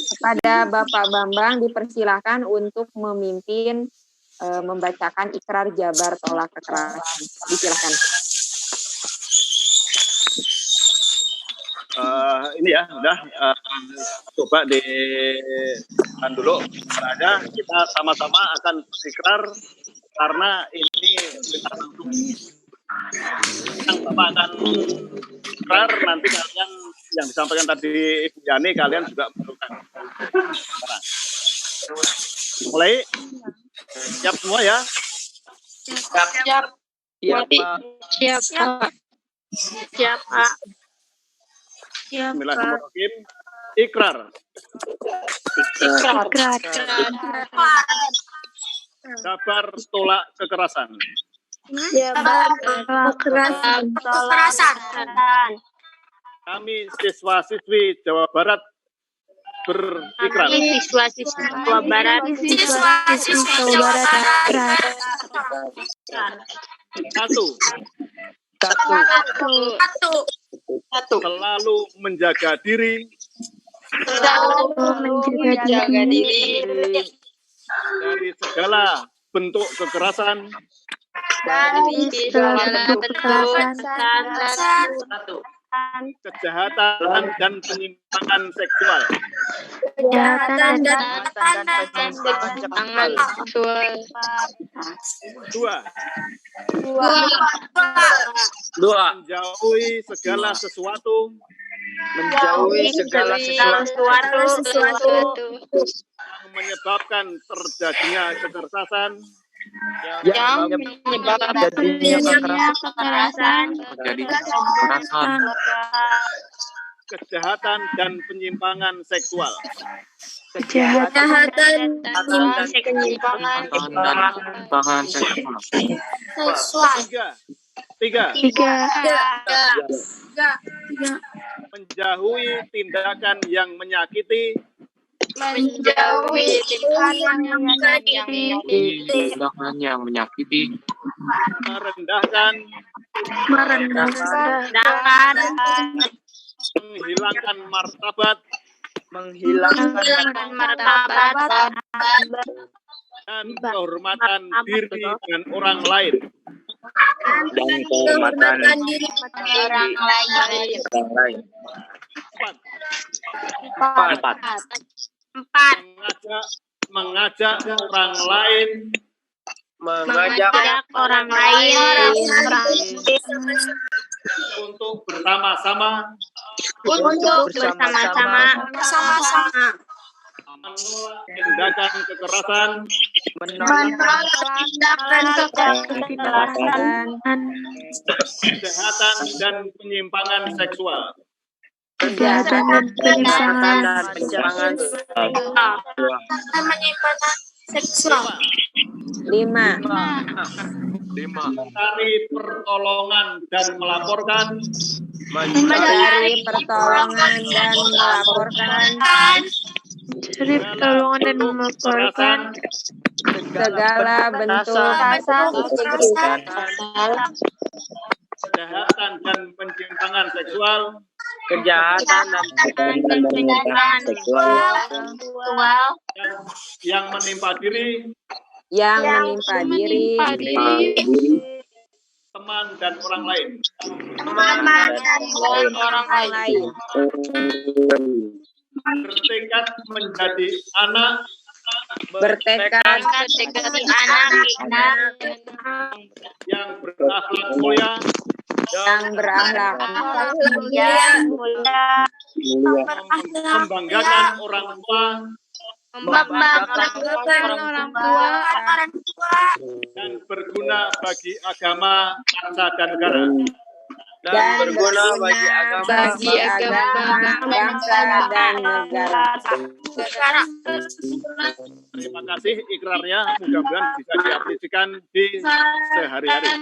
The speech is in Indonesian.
Kepada Bapak Bambang dipersilahkan untuk memimpin membacakan ikrar jabar tolak kekerasan. Disilahkan. Ini ya, udah coba ditahan dulu. Berada, kita sama-sama akan berikrar karena ini kita langsung yang Bapak akan ikrar, nanti kalian yang disampaikan tadi Ibu Yani, kalian juga perlukan. Mulai, siap semua ya? Siap. Siap, Pak. Siap, Pak. Bismillahirrahmanirrahim. Ikrar. Jabar tolak kekerasan. Jabar kekerasan. Kami siswa-siswi Jawa Barat berikrar. Siswa-siswi Jawa Barat. Satu. Selalu menjaga diri. Dari segala bentuk kekerasan. Kejahatan dan penyimpangan seksual. Dua. Menjauhi segala sesuatu. Yang menyebabkan terjadinya kekerasan. Kejahatan dan penyimpangan seksual. Tiga. Menjauhi tindakan yang menyakiti. Merendahkan. Menghilangkan martabat. Dan kehormatan diri dan orang lain. Empat. Mengajak orang lain untuk bersama-sama menolak tindakan kekerasan, kejahatan dan penyimpangan seksual. Lima. Mencari pertolongan dan melaporkan. Segala bentuk kejahatan dan penyimpangan seksual. Yang menimpa diri. Teman dan orang lain. Bertekad menjadi anak. Yang berakhlak mulia. Membanggakan orang tua. Dan berguna bagi agama, bangsa dan negara. Terima kasih ikrarnya, mudah-mudahan bisa diaplikasikan di sehari-hari.